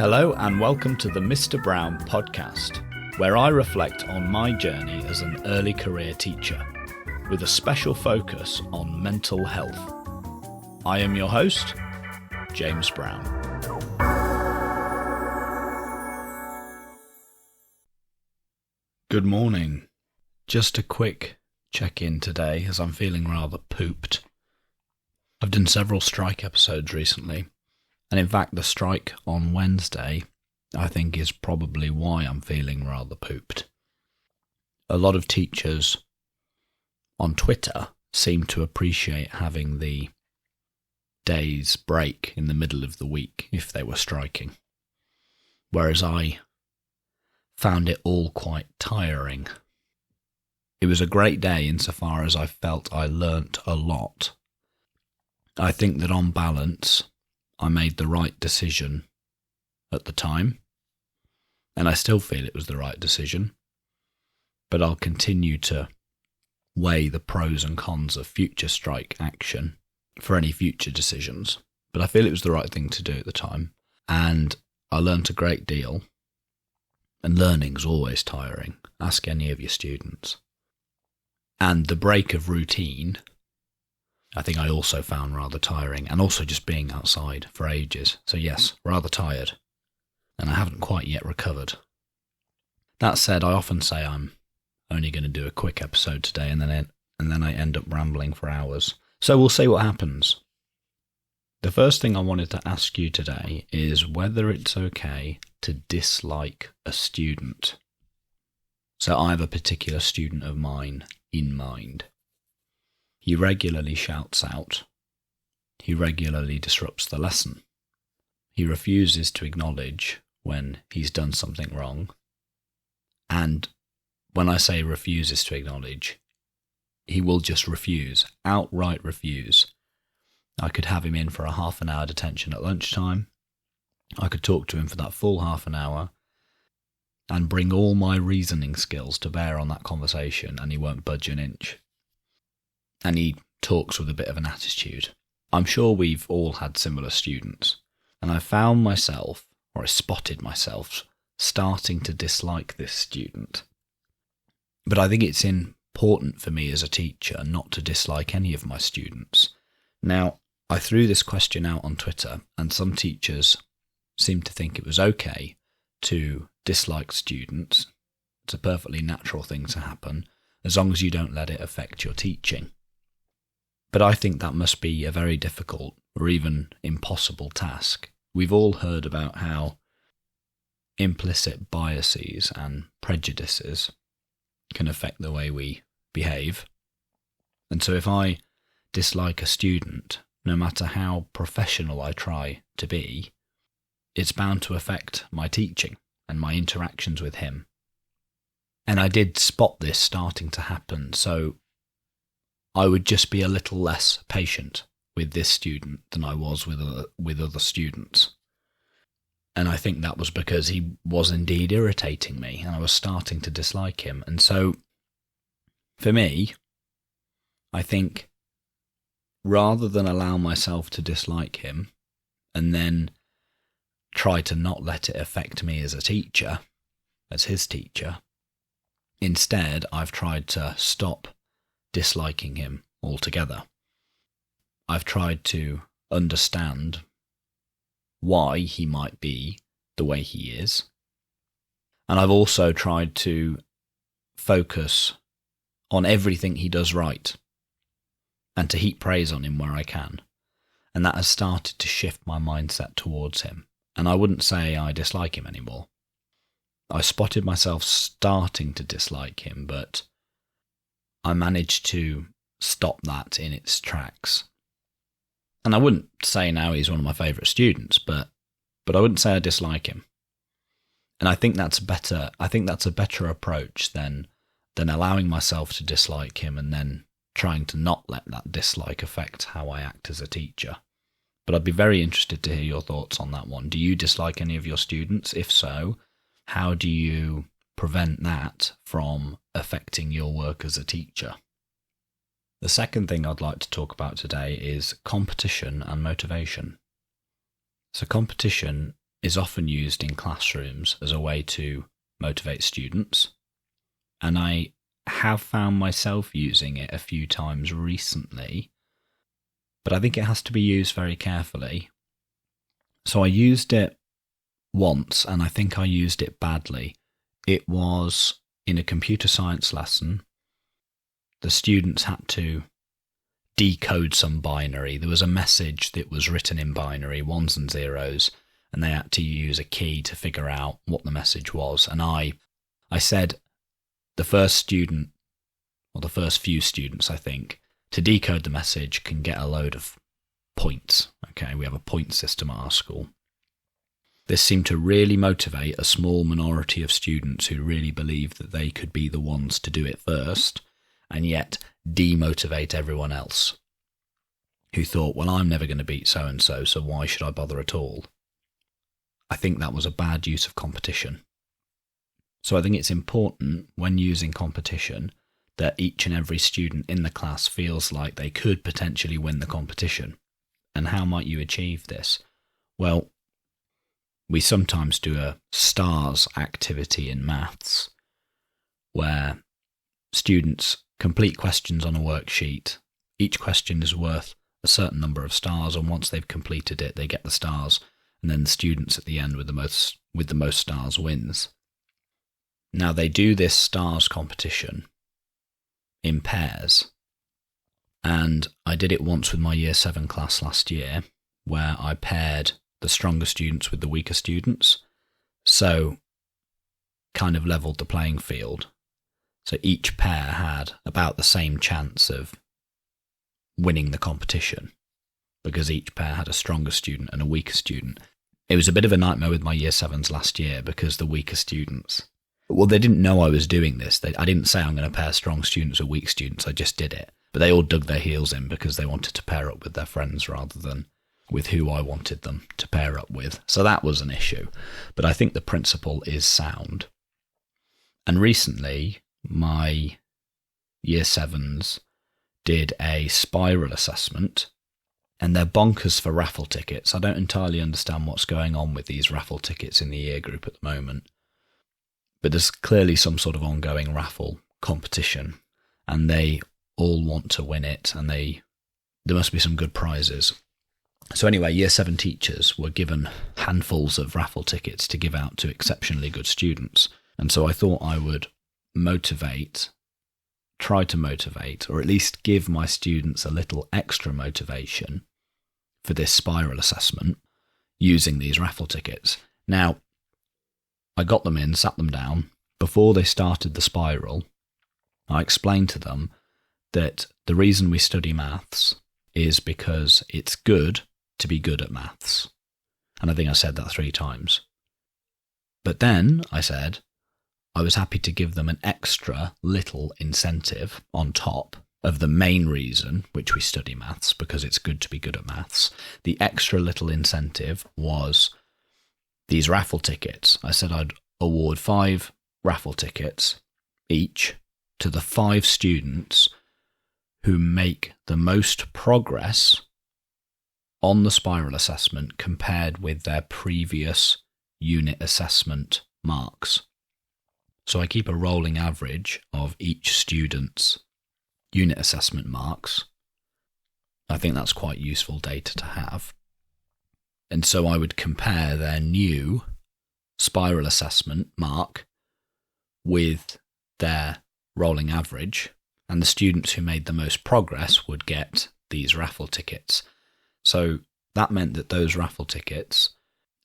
Hello and welcome to the Mr. Brown podcast, where I reflect on my journey as an early career teacher, with a special focus on mental health. I am your host, James Brown. Good morning. Just a quick check-in today as I'm feeling rather pooped. I've done several strike episodes recently. And in fact, the strike on Wednesday, I think, is probably why I'm feeling rather pooped. A lot of teachers on Twitter seem to appreciate having the day's break in the middle of the week if they were striking. Whereas I found it all quite tiring. It was a great day insofar as I felt I learnt a lot. I think that on balance, I made the right decision at the time, and I still feel it was the right decision, but I'll continue to weigh the pros and cons of future strike action for any future decisions. But I feel it was the right thing to do at the time, and I learnt a great deal, and learning's always tiring. Ask any of your students. And the break of routine, I think I also found rather tiring, and also just being outside for ages. So yes, rather tired, and I haven't quite yet recovered. That said, I often say I'm only going to do a quick episode today, and then I end up rambling for hours. So we'll see what happens. The first thing I wanted to ask you today is whether it's okay to dislike a student. So I have a particular student of mine in mind. He regularly shouts out. He regularly disrupts the lesson. He refuses to acknowledge when he's done something wrong. And when I say refuses to acknowledge, he will just refuse, outright refuse. I could have him in for a half an hour detention at lunchtime. I could talk to him for that full half an hour and bring all my reasoning skills to bear on that conversation, and he won't budge an inch. And he talks with a bit of an attitude. I'm sure we've all had similar students, and I found myself, or I spotted myself, starting to dislike this student. But I think it's important for me as a teacher not to dislike any of my students. Now, I threw this question out on Twitter, and some teachers seemed to think it was okay to dislike students. It's a perfectly natural thing to happen, as long as you don't let it affect your teaching. But I think that must be a very difficult or even impossible task. We've all heard about how implicit biases and prejudices can affect the way we behave. And so if I dislike a student, no matter how professional I try to be, it's bound to affect my teaching and my interactions with him. And I did spot this starting to happen, so I would just be a little less patient with this student than I was with other students. And I think that was because he was indeed irritating me, and I was starting to dislike him. And so, for me, I think rather than allow myself to dislike him and then try to not let it affect me as a teacher, as his teacher, instead I've tried to stop disliking him altogether. I've tried to understand why he might be the way he is, and I've also tried to focus on everything he does right and to heap praise on him where I can, and that has started to shift my mindset towards him. And I wouldn't say I dislike him anymore. I spotted myself starting to dislike him, but I managed to stop that in its tracks. And I wouldn't say now he's one of my favourite students, but I wouldn't say I dislike him. And I think that's better. I think that's a better approach than allowing myself to dislike him and then trying to not let that dislike affect how I act as a teacher. But I'd be very interested to hear your thoughts on that one. Do you dislike any of your students? If so, how do you prevent that from affecting your work as a teacher? The second thing I'd like to talk about today is competition and motivation. So competition is often used in classrooms as a way to motivate students, and I have found myself using it a few times recently, but I think it has to be used very carefully. So I used it once, and I think I used it badly. It was in a computer science lesson. The students had to decode some binary. There was a message that was written in binary, ones and zeros, and they had to use a key to figure out what the message was. And I said the first student, or the first few students, I think, to decode the message can get a load of points. Okay, we have a point system at our school. This seemed to really motivate a small minority of students who really believed that they could be the ones to do it first, and yet demotivate everyone else who thought, well, I'm never going to beat so-and-so, so why should I bother at all? I think that was a bad use of competition. So I think it's important when using competition that each and every student in the class feels like they could potentially win the competition. And how might you achieve this? Well, we sometimes do a STARS activity in maths where students complete questions on a worksheet. Each question is worth a certain number of stars, and once they've completed it, they get the stars, and then the students at the end with the most stars wins. Now, they do this STARS competition in pairs, and I did it once with my Year 7 class last year, where I paired the stronger students with the weaker students, so kind of leveled the playing field. So each pair had about the same chance of winning the competition because each pair had a stronger student and a weaker student. It was a bit of a nightmare with my Year 7s last year because the weaker students, well, they didn't know I was doing this. I didn't say I'm going to pair strong students with weak students. I just did it. But they all dug their heels in because they wanted to pair up with their friends rather than with who I wanted them to pair up with. So that was an issue. But I think the principle is sound. And recently, my Year 7s did a spiral assessment, and they're bonkers for raffle tickets. I don't entirely understand what's going on with these raffle tickets in the year group at the moment, but there's clearly some sort of ongoing raffle competition, and they all want to win it, and there must be some good prizes. So anyway, Year 7 teachers were given handfuls of raffle tickets to give out to exceptionally good students, and so I thought I would try to motivate, or at least give my students a little extra motivation for this spiral assessment using these raffle tickets. Now, I got them in, sat them down. Before they started the spiral, I explained to them that the reason we study maths is because it's good to be good at maths. And I think I said that 3 times. But then I said I was happy to give them an extra little incentive on top of the main reason which we study maths, because it's good to be good at maths. The extra little incentive was these raffle tickets. I said I'd award 5 raffle tickets each to the 5 students who make the most progress on the spiral assessment compared with their previous unit assessment marks. So I keep a rolling average of each student's unit assessment marks. I think that's quite useful data to have. And so I would compare their new spiral assessment mark with their rolling average, and the students who made the most progress would get these raffle tickets. So that meant that those raffle tickets,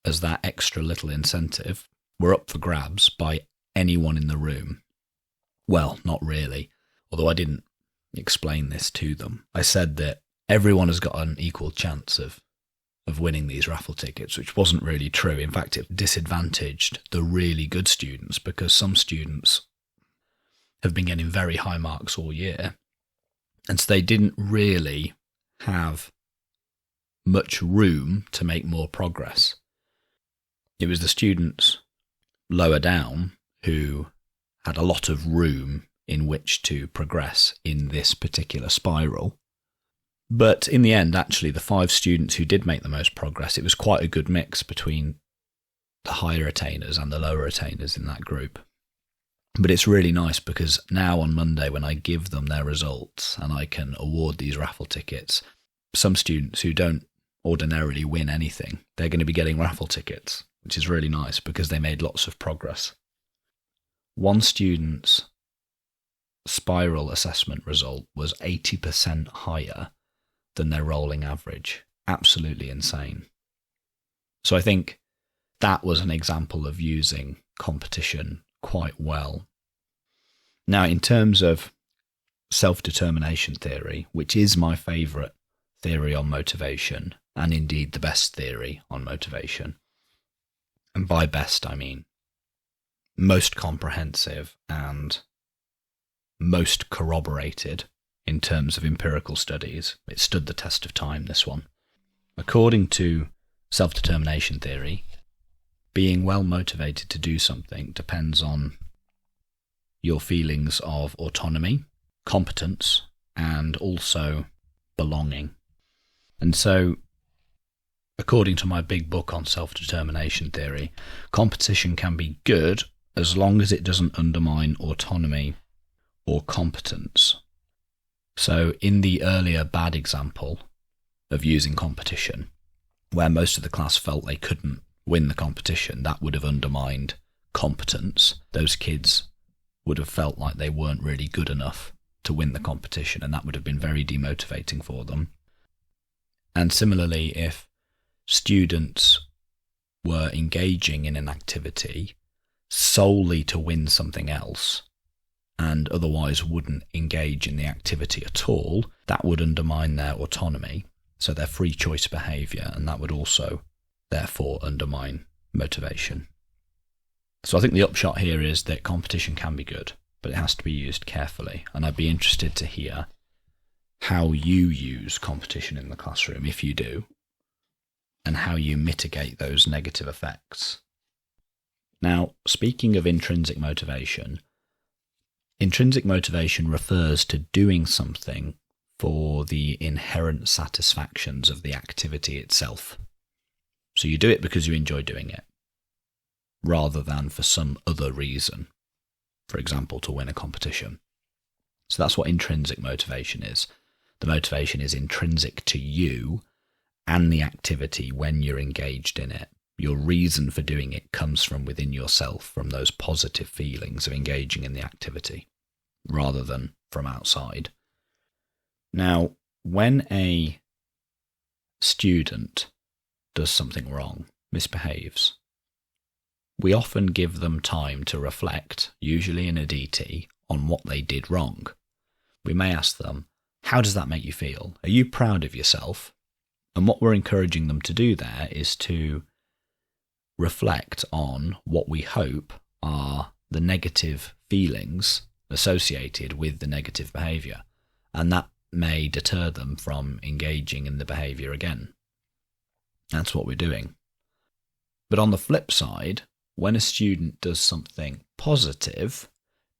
as that extra little incentive, were up for grabs by anyone in the room. Well, not really, although I didn't explain this to them. I said that everyone has got an equal chance of winning these raffle tickets, which wasn't really true. In fact, it disadvantaged the really good students because some students have been getting very high marks all year, and so they didn't really have much room to make more progress. It was the students lower down who had a lot of room in which to progress in this particular spiral. But in the end, actually, the 5 students who did make the most progress, it was quite a good mix between the higher attainers and the lower attainers in that group. But it's really nice because now on Monday, when I give them their results and I can award these raffle tickets, some students who don't ordinarily win anything, they're going to be getting raffle tickets, which is really nice because they made lots of progress. One student's spiral assessment result was 80% higher than their rolling average. Absolutely insane. So I think that was an example of using competition quite well. Now, in terms of self-determination theory, which is my favourite theory on motivation, and indeed the best theory on motivation, and by best I mean most comprehensive and most corroborated in terms of empirical studies. It stood the test of time, this one. According to self-determination theory, being well motivated to do something depends on your feelings of autonomy, competence, and also belonging. And so, according to my big book on self-determination theory, competition can be good as long as it doesn't undermine autonomy or competence. So in the earlier bad example of using competition, where most of the class felt they couldn't win the competition, that would have undermined competence. Those kids would have felt like they weren't really good enough to win the competition, and that would have been very demotivating for them. And similarly, if students were engaging in an activity solely to win something else and otherwise wouldn't engage in the activity at all, that would undermine their autonomy, so their free choice behaviour, and that would also therefore undermine motivation. So I think the upshot here is that competition can be good, but it has to be used carefully, and I'd be interested to hear how you use competition in the classroom, if you do, and how you mitigate those negative effects. Now, speaking of intrinsic motivation refers to doing something for the inherent satisfactions of the activity itself. So you do it because you enjoy doing it, rather than for some other reason, for example, to win a competition. So that's what intrinsic motivation is. The motivation is intrinsic to you and the activity when you're engaged in it. Your reason for doing it comes from within yourself, from those positive feelings of engaging in the activity, rather than from outside. Now, when a student does something wrong, misbehaves, we often give them time to reflect, usually in a DT, on what they did wrong. We may ask them, how does that make you feel? Are you proud of yourself? And what we're encouraging them to do there is to reflect on what we hope are the negative feelings associated with the negative behaviour, and that may deter them from engaging in the behaviour again. That's what we're doing. But on the flip side, when a student does something positive,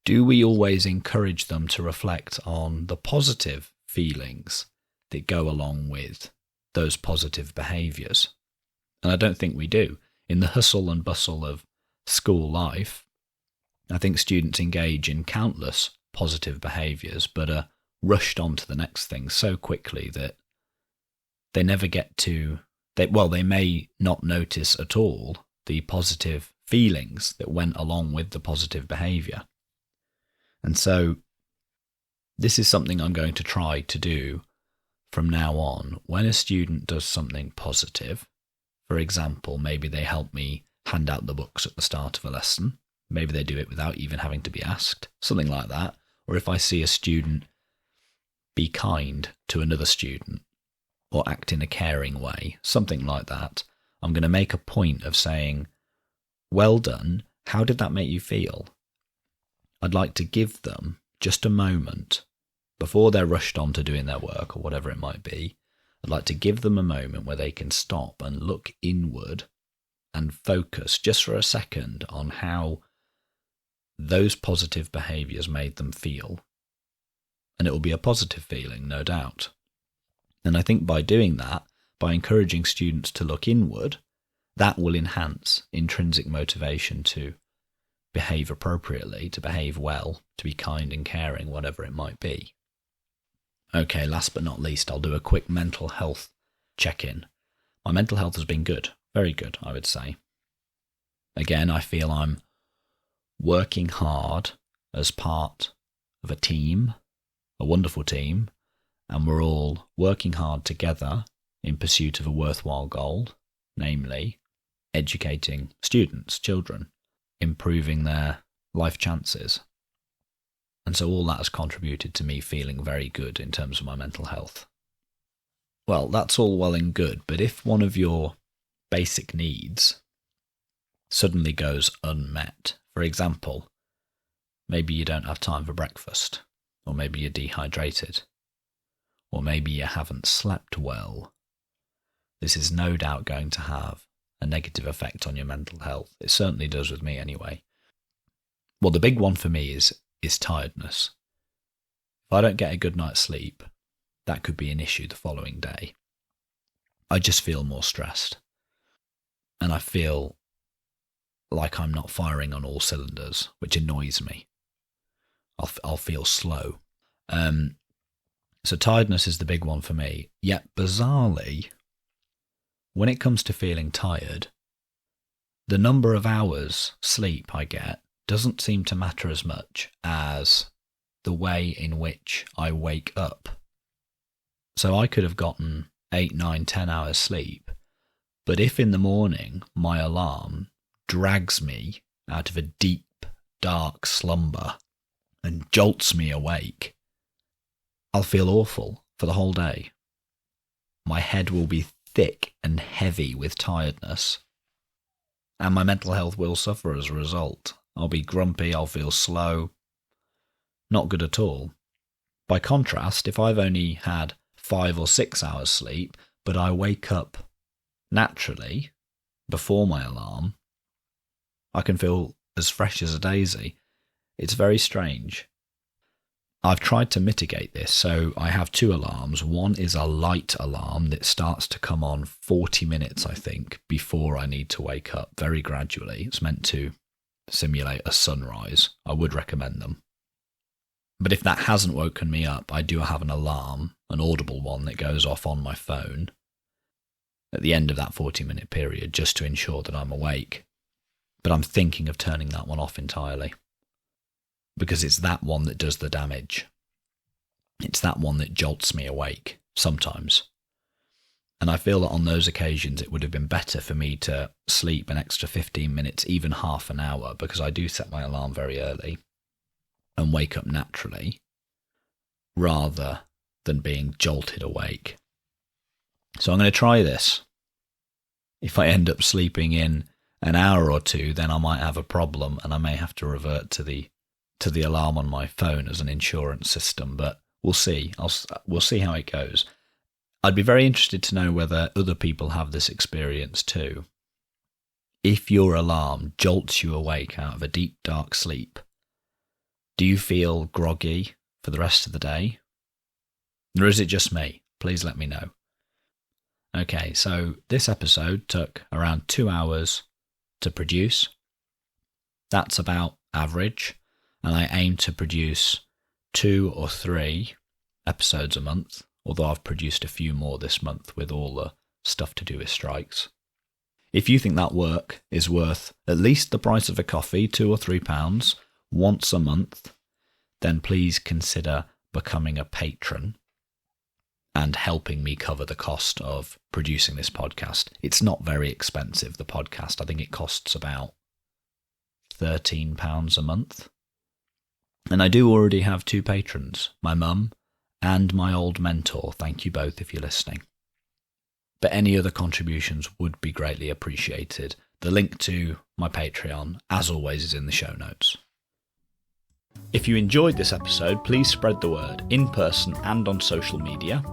do we always encourage them to reflect on the positive feelings that go along with those positive behaviours? And I don't think we do. In the hustle and bustle of school life, I think students engage in countless positive behaviours, but are rushed on to the next thing so quickly that they never get to, they may not notice at all the positive feelings that went along with the positive behaviour. And so this is something I'm going to try to do from now on. When a student does something positive, for example, maybe they help me hand out the books at the start of a lesson, maybe they do it without even having to be asked, something like that. Or if I see a student be kind to another student or act in a caring way, something like that, I'm going to make a point of saying, well done, how did that make you feel? I'd like to give them just a moment before they're rushed on to doing their work or whatever it might be. I'd like to give them a moment where they can stop and look inward and focus just for a second on how those positive behaviours made them feel. And it will be a positive feeling, no doubt. And I think by doing that, by encouraging students to look inward, that will enhance intrinsic motivation to behave appropriately, to behave well, to be kind and caring, whatever it might be. Okay, last but not least, I'll do a quick mental health check-in. My mental health has been good, very good, I would say. Again, I feel I'm working hard as part of a team, a wonderful team, and we're all working hard together in pursuit of a worthwhile goal, namely educating students, children, improving their life chances. And so all that has contributed to me feeling very good in terms of my mental health. Well, that's all well and good, but if one of your basic needs suddenly goes unmet, for example, maybe you don't have time for breakfast, or maybe you're dehydrated, or maybe you haven't slept well, this is no doubt going to have a negative effect on your mental health. It certainly does with me anyway. Well, the big one for me is tiredness. If I don't get a good night's sleep, that could be an issue the following day. I just feel more stressed. And I feel like I'm not firing on all cylinders, which annoys me. I'll feel slow. So tiredness is the big one for me. Yet bizarrely, when it comes to feeling tired, the number of hours sleep I get doesn't seem to matter as much as the way in which I wake up. So I could have gotten 8, 9, 10 hours sleep, but if in the morning my alarm drags me out of a deep, dark slumber and jolts me awake, I'll feel awful for the whole day. My head will be thick and heavy with tiredness, and my mental health will suffer as a result. I'll be grumpy, I'll feel slow. Not good at all. By contrast, if I've only had 5 or 6 hours sleep, but I wake up naturally before my alarm, I can feel as fresh as a daisy. It's very strange. I've tried to mitigate this, so I have 2 alarms. One is a light alarm that starts to come on 40 minutes, I think, before I need to wake up, very gradually. It's meant to simulate a sunrise. I would recommend them. But if that hasn't woken me up, I do have an alarm, an audible one that goes off on my phone at the end of that 40-minute period, just to ensure that I'm awake. But I'm thinking of turning that one off entirely, because it's that one that does the damage. It's that one that jolts me awake, sometimes. And I feel that on those occasions it would have been better for me to sleep an extra 15 minutes, even half an hour, because I do set my alarm very early and wake up naturally, rather than being jolted awake. So I'm going to try this. If I end up sleeping in an hour or 2, then I might have a problem, and I may have to revert to the alarm on my phone as an insurance system, but we'll see. We'll see how it goes. I'd be very interested to know whether other people have this experience too. If your alarm jolts you awake out of a deep, dark sleep, do you feel groggy for the rest of the day? Or is it just me? Please let me know. Okay, so this episode took around 2 hours to produce. That's about average, and I aim to produce 2 or 3 episodes a month, although I've produced a few more this month with all the stuff to do with strikes. If you think that work is worth at least the price of a coffee, £2 or £3, once a month, then please consider becoming a patron and helping me cover the cost of producing this podcast. It's not very expensive, the podcast. I think it costs about £13 a month. And I do already have 2 patrons, my mum and my old mentor. Thank you both if you're listening. But any other contributions would be greatly appreciated. The link to my Patreon, as always, is in the show notes. If you enjoyed this episode, please spread the word in person and on social media.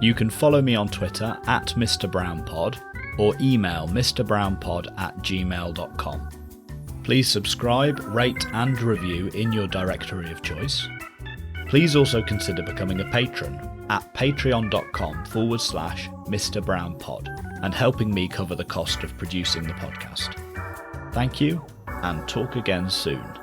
You can follow me on Twitter at Mr. Brownpod or email mrbrownpod@gmail.com. Please subscribe, rate and review in your directory of choice. Please also consider becoming a patron at patreon.com/Mr. Brownpod. and helping me cover the cost of producing the podcast. Thank you, and talk again soon.